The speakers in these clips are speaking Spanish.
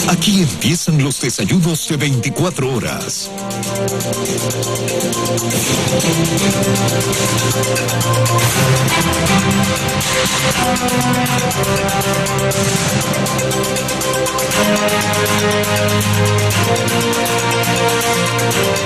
Aquí empiezan los desayunos de 24 horas.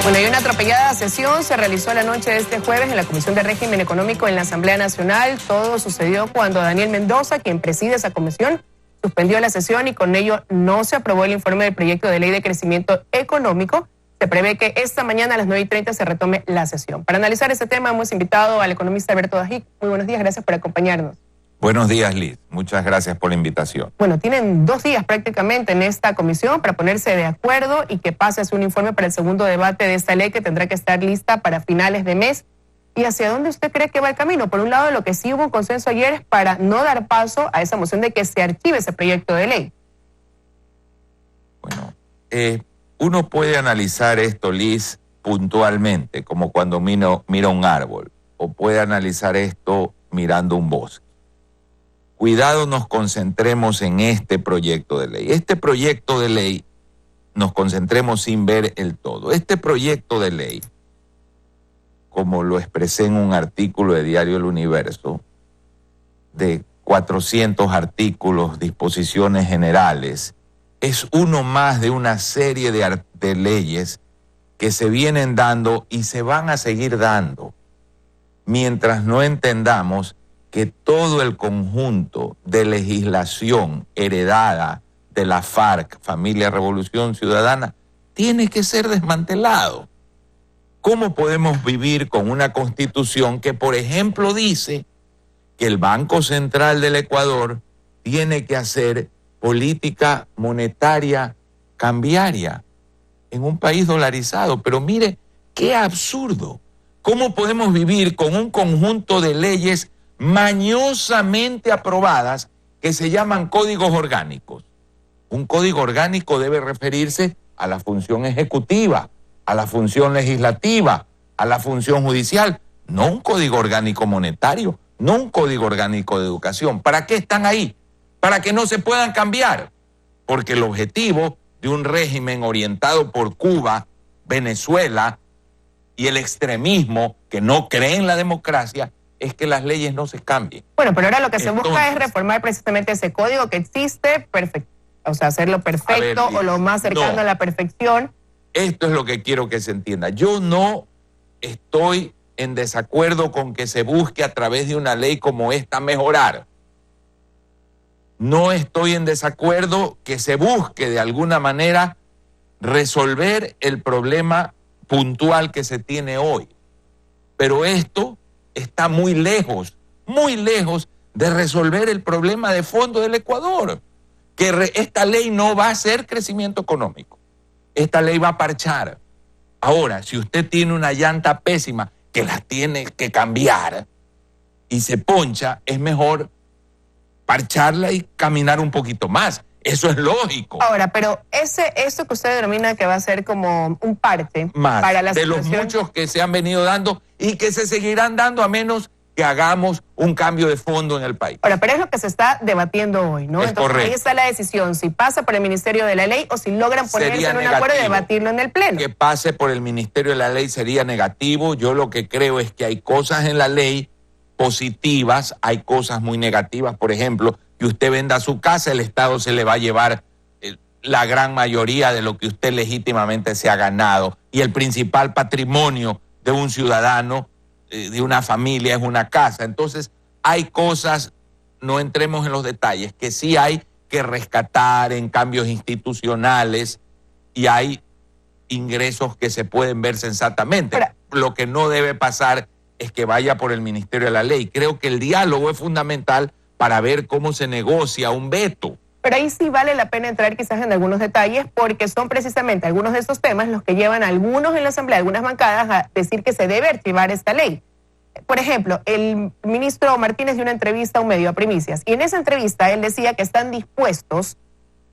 Bueno, y una atropellada sesión se realizó la noche de este jueves en la Comisión de Régimen Económico en la Asamblea Nacional. Todo sucedió cuando Daniel Mendoza, quien preside esa comisión, suspendió la sesión y con ello no se aprobó el informe del proyecto de ley de crecimiento económico. Se prevé que esta mañana a las 9:30 se retome la sesión. Para analizar este tema hemos invitado al economista Alberto Dajic. Muy buenos días, gracias por acompañarnos. Buenos días, Liz. Muchas gracias por la invitación. Bueno, tienen 2 días prácticamente en esta comisión para ponerse de acuerdo y que pase un informe para el segundo debate de esta ley que tendrá que estar lista para finales de mes. ¿Y hacia dónde usted cree que va el camino? Por un lado, lo que sí hubo un consenso ayer es para no dar paso a esa moción de que se archive ese proyecto de ley. Bueno, uno puede analizar esto, Liz, puntualmente, como cuando mira un árbol, o puede analizar esto mirando un bosque. Cuidado, nos concentremos en este proyecto de ley. Este proyecto de ley, nos concentremos sin ver el todo. Este proyecto de ley, como lo expresé en un artículo de Diario El Universo, de 400 artículos, disposiciones generales, es uno más de una serie de leyes que se vienen dando y se van a seguir dando mientras no entendamos que todo el conjunto de legislación heredada de la FARC, Familia Revolución Ciudadana, tiene que ser desmantelado. ¿Cómo podemos vivir con una constitución que, por ejemplo, dice que el Banco Central del Ecuador tiene que hacer política monetaria cambiaria en un país dolarizado? Pero mire, qué absurdo. ¿Cómo podemos vivir con un conjunto de leyes mañosamente aprobadas que se llaman códigos orgánicos? Un código orgánico debe referirse a la función ejecutiva, a la función legislativa, a la función judicial, no un código orgánico monetario, no un código orgánico de educación. ¿Para qué están ahí? Para que no se puedan cambiar, porque el objetivo de un régimen orientado por Cuba, Venezuela y el extremismo que no cree en la democracia es que las leyes no se cambien. Bueno, pero ahora lo que se busca es reformar precisamente ese código que existe, o sea, hacerlo perfecto o lo más cercano a la perfección. Esto es lo que quiero que se entienda. Yo no estoy en desacuerdo con que se busque a través de una ley como esta mejorar. No estoy en desacuerdo que se busque de alguna manera resolver el problema puntual que se tiene hoy. Pero esto está muy lejos de resolver el problema de fondo del Ecuador. Que esta ley no va a hacer crecimiento económico. Esta ley va a parchar. Ahora, si usted tiene una llanta pésima que la tiene que cambiar y se poncha, es mejor parcharla y caminar un poquito más. Eso es lógico. Ahora, pero eso que usted denomina que va a ser como un parche más para la situación de los muchos que se han venido dando y que se seguirán dando a menos que hagamos un cambio de fondo en el país. Ahora, pero es lo que se está debatiendo hoy, ¿no? Entonces, correcto. Ahí está la decisión, si pasa por el Ministerio de la Ley o si logran ponerse en un acuerdo y debatirlo en el Pleno. Que pase por el Ministerio de la Ley sería negativo. Yo lo que creo es que hay cosas en la ley positivas, hay cosas muy negativas. Por ejemplo, que usted venda su casa, el Estado se le va a llevar la gran mayoría de lo que usted legítimamente se ha ganado. Y el principal patrimonio de un ciudadano, de una familia, es una casa. Entonces, hay cosas, no entremos en los detalles, que sí hay que rescatar en cambios institucionales y hay ingresos que se pueden ver sensatamente. Pero lo que no debe pasar es que vaya por el Ministerio de la Ley. Creo que el diálogo es fundamental para ver cómo se negocia un veto. Pero ahí sí vale la pena entrar quizás en algunos detalles porque son precisamente algunos de estos temas los que llevan a algunos en la Asamblea, algunas bancadas, a decir que se debe archivar esta ley. Por ejemplo, el ministro Martínez dio una entrevista a un medio, a Primicias, y en esa entrevista él decía que están dispuestos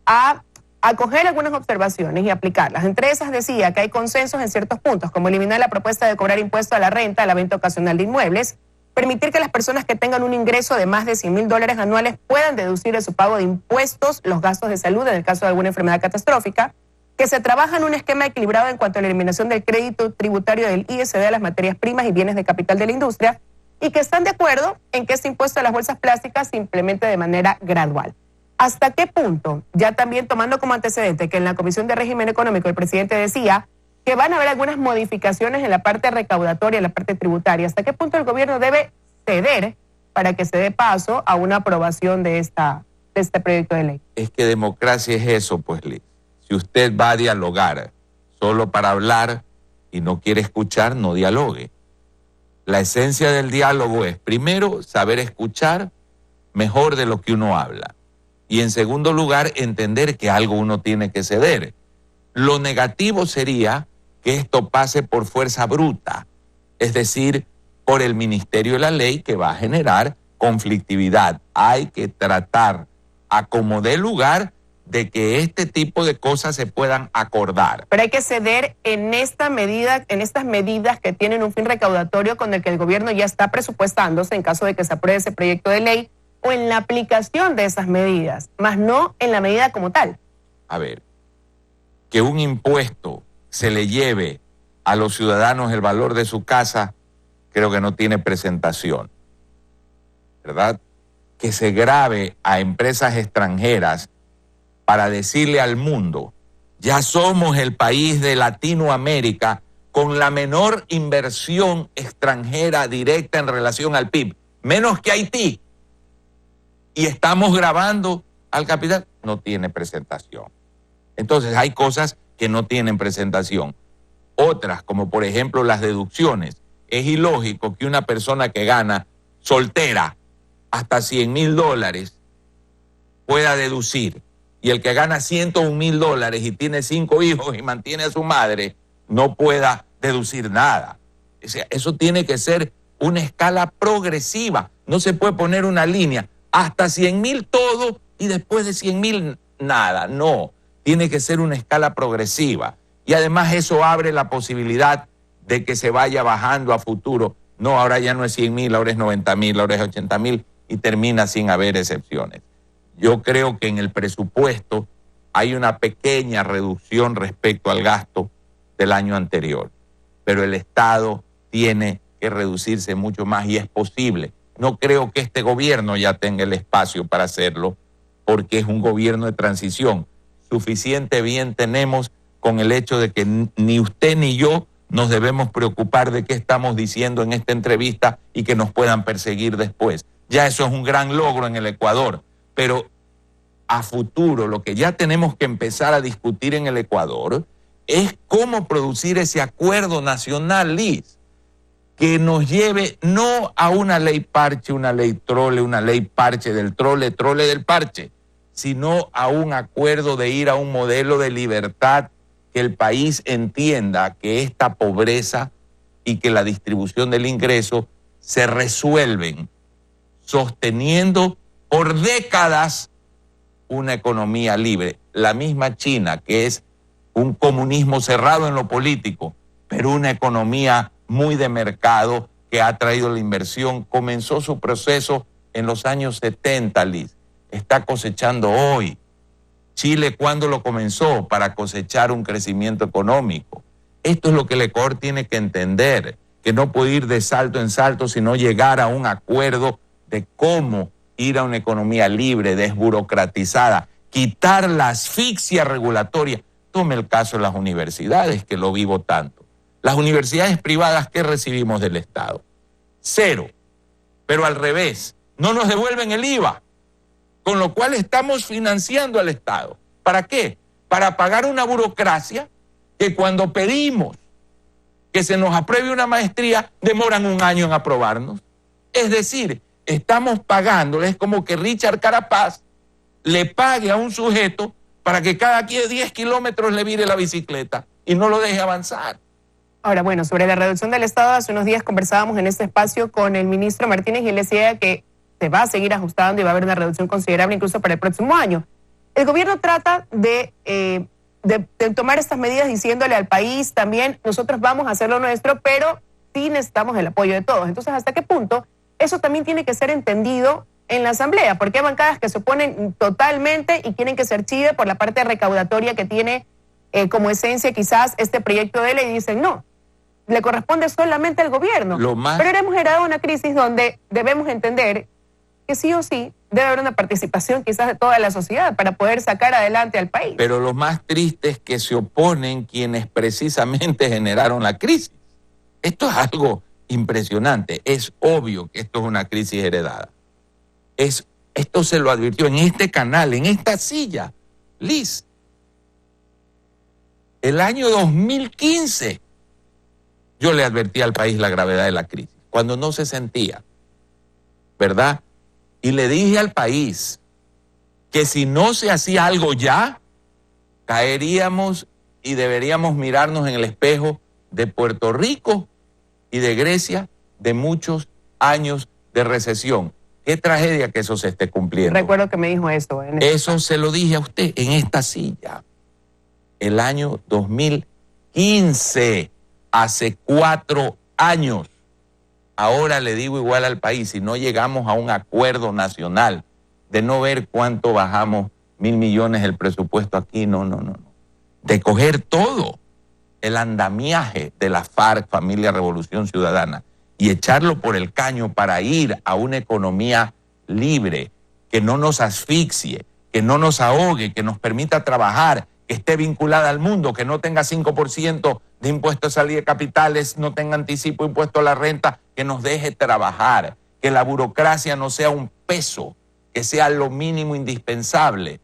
a acoger algunas observaciones y aplicarlas. Entre esas decía que hay consensos en ciertos puntos, como eliminar la propuesta de cobrar impuesto a la renta, a la venta ocasional de inmuebles, permitir que las personas que tengan un ingreso de más de $100,000 anuales puedan deducir de su pago de impuestos los gastos de salud en el caso de alguna enfermedad catastrófica, que se trabaja en un esquema equilibrado en cuanto a la eliminación del crédito tributario del ISD a las materias primas y bienes de capital de la industria, y que están de acuerdo en que este impuesto a las bolsas plásticas se implemente de manera gradual. ¿Hasta qué punto, ya también tomando como antecedente que en la Comisión de Régimen Económico el presidente decía que van a haber algunas modificaciones en la parte recaudatoria, en la parte tributaria, hasta qué punto el gobierno debe ceder para que se dé paso a una aprobación de este proyecto de ley? Es que democracia es eso, pues, Liz. Si usted va a dialogar solo para hablar y no quiere escuchar, no dialogue. La esencia del diálogo es, primero, saber escuchar mejor de lo que uno habla. Y en segundo lugar, entender que algo uno tiene que ceder. Lo negativo sería que esto pase por fuerza bruta, es decir, por el Ministerio de la Ley, que va a generar conflictividad. Hay que tratar a como dé lugar de que este tipo de cosas se puedan acordar. Pero hay que ceder en esta medida, en estas medidas que tienen un fin recaudatorio con el que el gobierno ya está presupuestándose en caso de que se apruebe ese proyecto de ley, o en la aplicación de esas medidas, más no en la medida como tal. A ver, que un impuesto se le lleve a los ciudadanos el valor de su casa, creo que no tiene presentación, ¿verdad? Que se grave a empresas extranjeras para decirle al mundo, ya somos el país de Latinoamérica con la menor inversión extranjera directa en relación al PIB, menos que Haití, y estamos grabando al capital, no tiene presentación. Entonces hay cosas que no tienen presentación. Otras, como por ejemplo las deducciones. Es ilógico que una persona que gana soltera hasta $100,000 pueda deducir, y el que gana $101,000 y tiene 5 hijos y mantiene a su madre no pueda deducir nada. O sea, eso tiene que ser una escala progresiva. No se puede poner una línea hasta 100,000 todo y después de 100,000 nada. No, tiene que ser una escala progresiva. Y además eso abre la posibilidad de que se vaya bajando a futuro. No, ahora ya no es 100,000, ahora es 90,000, ahora es 80,000 y termina sin haber excepciones. Yo creo que en el presupuesto hay una pequeña reducción respecto al gasto del año anterior, pero el Estado tiene que reducirse mucho más y es posible. No creo que este gobierno ya tenga el espacio para hacerlo porque es un gobierno de transición. Suficiente bien tenemos con el hecho de que ni usted ni yo nos debemos preocupar de qué estamos diciendo en esta entrevista y que nos puedan perseguir después. Ya eso es un gran logro en el Ecuador. Pero a futuro lo que ya tenemos que empezar a discutir en el Ecuador es cómo producir ese acuerdo nacional, Liz, que nos lleve no a una ley parche, una ley trole, una ley parche del trole, trole del parche, sino a un acuerdo de ir a un modelo de libertad, que el país entienda que esta pobreza y que la distribución del ingreso se resuelven sosteniendo por décadas una economía libre. La misma China, que es un comunismo cerrado en lo político, pero una economía muy de mercado que ha traído la inversión, comenzó su proceso en los años 70, Liz. Está cosechando hoy. Chile, ¿cuándo lo comenzó? Para cosechar un crecimiento económico. Esto es lo que el Ecuador tiene que entender, que no puede ir de salto en salto, sino llegar a un acuerdo de cómo ir a una economía libre, desburocratizada, quitar la asfixia regulatoria. Tome el caso de las universidades, que lo vivo tanto. Las universidades privadas, ¿qué recibimos del Estado? 0. Pero al revés, no nos devuelven el IVA, con lo cual estamos financiando al Estado. ¿Para qué? Para pagar una burocracia que cuando pedimos que se nos apruebe una maestría, demoran 1 año en aprobarnos. Es decir, estamos pagándole, es como que Richard Carapaz le pague a un sujeto para que cada 10 kilómetros le vire la bicicleta y no lo deje avanzar. Ahora, bueno, sobre la reducción del Estado, hace unos días conversábamos en este espacio con el ministro Martínez y él decía que se va a seguir ajustando y va a haber una reducción considerable incluso para el próximo año. El gobierno trata de tomar estas medidas diciéndole al país también, nosotros vamos a hacer lo nuestro, pero sí necesitamos el apoyo de todos. Entonces, ¿hasta qué punto eso también tiene que ser entendido en la Asamblea, porque hay bancadas que se oponen totalmente y quieren que se archive por la parte recaudatoria que tiene como esencia quizás este proyecto de ley y dicen no, le corresponde solamente al gobierno. Pero ahora hemos generado una crisis donde debemos entender que sí o sí debe haber una participación quizás de toda la sociedad para poder sacar adelante al país. Pero lo más triste es que se oponen quienes precisamente generaron la crisis. Esto es algo impresionante. Es obvio que esto es una crisis heredada. Esto se lo advirtió en este canal, en esta silla, Liz. El año 2015 yo le advertí al país la gravedad de la crisis, cuando no se sentía, ¿verdad? Y le dije al país que si no se hacía algo ya, caeríamos y deberíamos mirarnos en el espejo de Puerto Rico y de Grecia de muchos años de recesión. Qué tragedia que eso se esté cumpliendo. Recuerdo que me dijo eso. Eso se lo dije a usted en esta silla. El año 2015, hace 4 años. Ahora le digo igual al país, si no llegamos a un acuerdo nacional de no ver cuánto bajamos 1.000 millones el presupuesto aquí, no. De coger todo el andamiaje de la FARC, Familia Revolución Ciudadana, y echarlo por el caño para ir a una economía libre, que no nos asfixie, que no nos ahogue, que nos permita trabajar, que esté vinculada al mundo, que no tenga 5% de impuesto de salida de capitales, no tenga anticipo de impuesto a la renta, que nos deje trabajar, que la burocracia no sea un peso, que sea lo mínimo indispensable.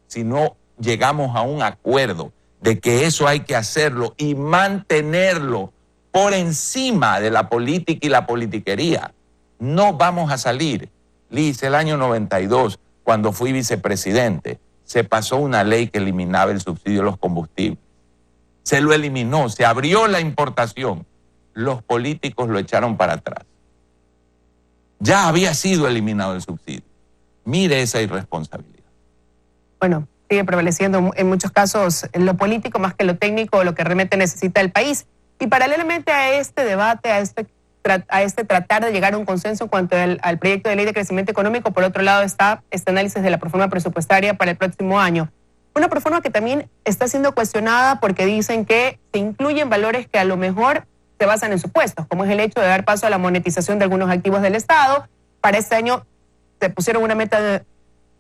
Si no llegamos a un acuerdo de que eso hay que hacerlo y mantenerlo por encima de la política y la politiquería, no vamos a salir. Liz, el año 92, cuando fui vicepresidente, se pasó una ley que eliminaba el subsidio de los combustibles. Se lo eliminó, se abrió la importación. Los políticos lo echaron para atrás. Ya había sido eliminado el subsidio. Mire esa irresponsabilidad. Bueno, sigue prevaleciendo en muchos casos lo político más que lo técnico, lo que realmente necesita el país. Y paralelamente a este debate, a este tratar de llegar a un consenso en cuanto al proyecto de ley de crecimiento económico, por otro lado está este análisis de la proforma presupuestaria para el próximo año. Una proforma que también está siendo cuestionada porque dicen que se incluyen valores que a lo mejor se basan en supuestos, como es el hecho de dar paso a la monetización de algunos activos del Estado. Para este año se pusieron una meta de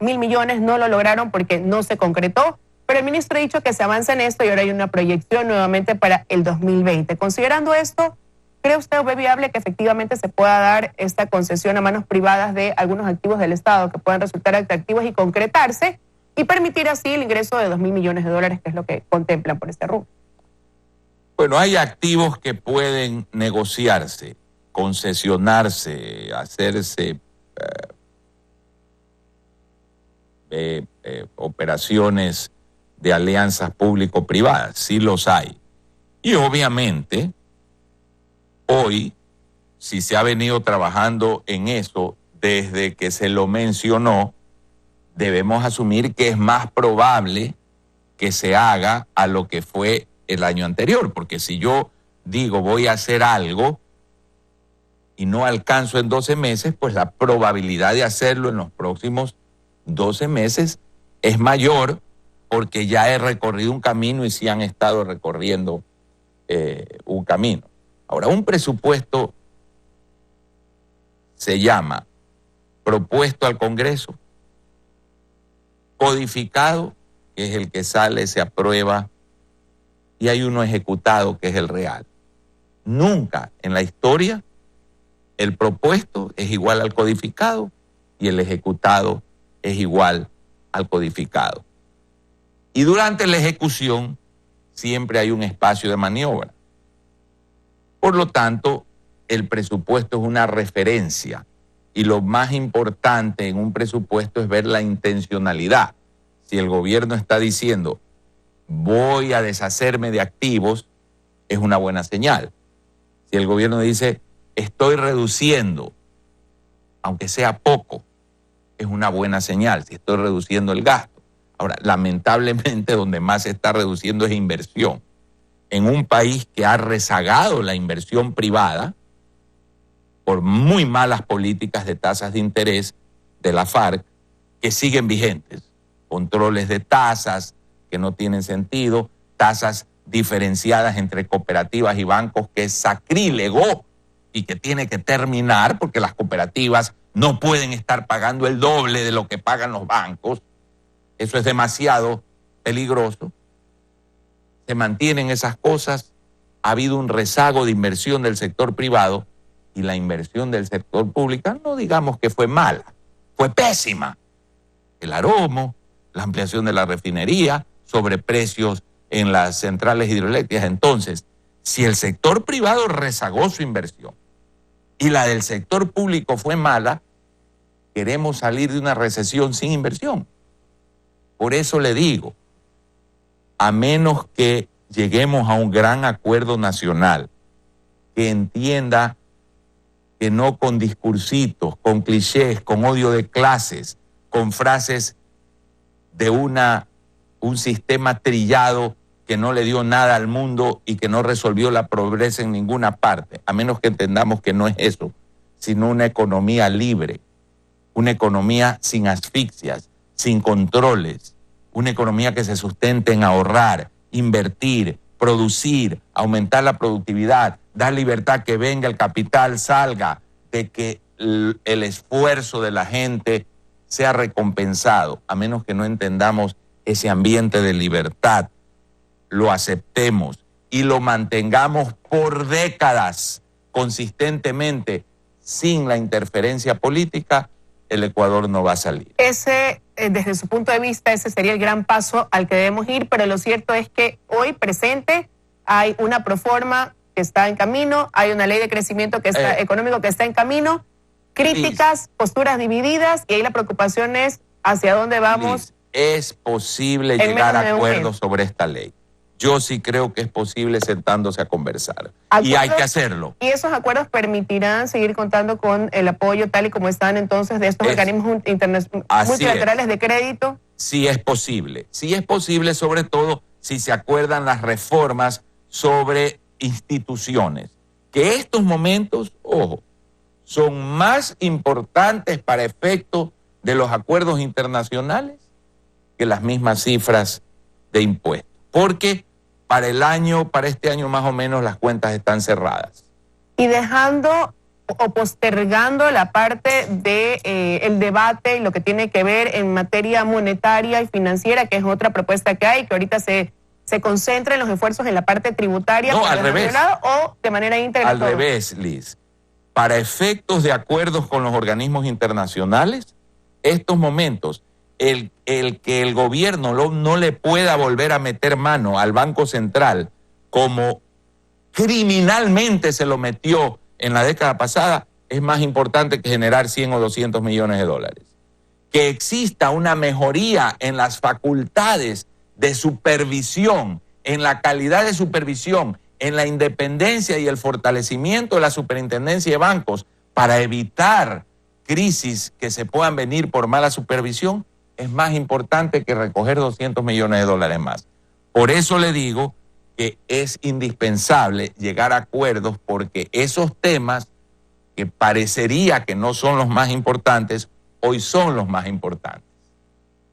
1.000 millones, no lo lograron porque no se concretó, pero el ministro ha dicho que se avanza en esto y ahora hay una proyección nuevamente para el 2020. Considerando esto, ¿cree usted viable que efectivamente se pueda dar esta concesión a manos privadas de algunos activos del Estado que puedan resultar atractivos y concretarse y permitir así el ingreso de 2.000 millones de dólares, que es lo que contemplan por este rubro? Bueno, hay activos que pueden negociarse, concesionarse, hacerse operaciones de alianzas público-privadas, sí los hay. Y obviamente, hoy, si se ha venido trabajando en eso desde que se lo mencionó, debemos asumir que es más probable que se haga a lo que fue el año anterior, porque si yo digo voy a hacer algo y no alcanzo en 12 meses, pues la probabilidad de hacerlo en los próximos 12 meses es mayor, porque ya he recorrido un camino y sí han estado recorriendo un camino. Ahora, un presupuesto se llama propuesto al Congreso, codificado, que es el que sale, se aprueba, y hay uno ejecutado, que es el real. Nunca en la historia el propuesto es igual al codificado y el ejecutado es igual al codificado. Y durante la ejecución siempre hay un espacio de maniobra. Por lo tanto, el presupuesto es una referencia y lo más importante en un presupuesto es ver la intencionalidad. Si el gobierno está diciendo voy a deshacerme de activos, es una buena señal. Si el gobierno dice estoy reduciendo, aunque sea poco, es una buena señal. Si estoy reduciendo el gasto. Ahora, lamentablemente, donde más se está reduciendo es inversión. En un país que ha rezagado la inversión privada, por muy malas políticas de tasas de interés de la FARC que siguen vigentes. Controles de tasas que no tienen sentido, tasas diferenciadas entre cooperativas y bancos que es sacrílego y que tiene que terminar porque las cooperativas no pueden estar pagando el doble de lo que pagan los bancos. Eso es demasiado peligroso. Se mantienen esas cosas. Ha habido un rezago de inversión del sector privado y la inversión del sector público, no digamos que fue mala, fue pésima. El Aromo, la ampliación de la refinería, sobreprecios en las centrales hidroeléctricas. Entonces, si el sector privado rezagó su inversión y la del sector público fue mala, queremos salir de una recesión sin inversión. Por eso le digo, a menos que lleguemos a un gran acuerdo nacional que entienda que no con discursitos, con clichés, con odio de clases, con frases de un sistema trillado que no le dio nada al mundo y que no resolvió la pobreza en ninguna parte, a menos que entendamos que no es eso, sino una economía libre, una economía sin asfixias, sin controles, una economía que se sustente en ahorrar, invertir, producir, aumentar la productividad, dar libertad, que venga el capital, salga, de que el esfuerzo de la gente sea recompensado, a menos que no entendamos ese ambiente de libertad, lo aceptemos y lo mantengamos por décadas consistentemente sin la interferencia política, el Ecuador no va a salir. Desde su punto de vista, ese sería el gran paso al que debemos ir, pero lo cierto es que hoy presente hay una proforma que está en camino, hay una ley de crecimiento que está, económico que está en camino, críticas, posturas divididas, y ahí la preocupación es hacia dónde vamos. Es posible llegar a acuerdos sobre esta ley. Yo sí creo que es posible sentándose a conversar. Y hay que hacerlo. ¿Y esos acuerdos permitirán seguir contando con el apoyo tal y como están entonces de estos organismos multilaterales de crédito? Sí es posible. Sí es posible, sobre todo si se acuerdan las reformas sobre instituciones. Que estos momentos, ojo, son más importantes para efectos de los acuerdos internacionales que las mismas cifras de impuestos. Porque para este año más o menos las cuentas están cerradas. Y dejando o postergando la parte de el debate y lo que tiene que ver en materia monetaria y financiera, que es otra propuesta que hay, que ahorita se concentra en los esfuerzos en la parte tributaria. No, al revés. O de manera íntegra. Al revés, Liz. Para efectos de acuerdos con los organismos internacionales, estos momentos, el que el gobierno no le pueda volver a meter mano al Banco Central como criminalmente se lo metió en la década pasada, es más importante que generar 100 o 200 millones de dólares. Que exista una mejoría en las facultades de supervisión, en la calidad de supervisión, en la independencia y el fortalecimiento de la superintendencia de bancos para evitar crisis que se puedan venir por mala supervisión, es más importante que recoger 200 millones de dólares más. Por eso le digo que es indispensable llegar a acuerdos, porque esos temas que parecería que no son los más importantes, hoy son los más importantes.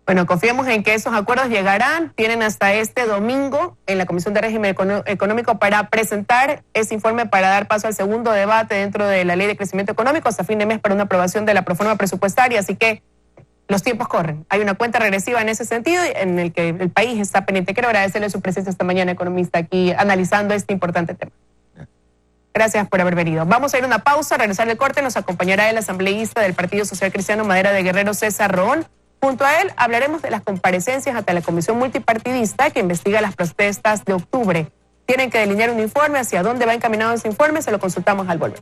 Bueno, confiemos en que esos acuerdos llegarán. Tienen hasta este domingo en la Comisión de Régimen Económico para presentar ese informe para dar paso al segundo debate dentro de la Ley de Crecimiento Económico hasta fin de mes para una aprobación de la proforma presupuestaria. Así que los tiempos corren. Hay una cuenta regresiva en ese sentido en el que el país está pendiente. Quiero agradecerle su presencia esta mañana, economista, aquí analizando este importante tema. Gracias por haber venido. Vamos a ir a una pausa, regresar del corte. Nos acompañará el asambleísta del Partido Social Cristiano Madera de Guerrero, César Roón. Junto a él hablaremos de las comparecencias ante la Comisión Multipartidista que investiga las protestas de octubre. Tienen que delinear un informe. Hacia dónde va encaminado ese informe se lo consultamos al volver.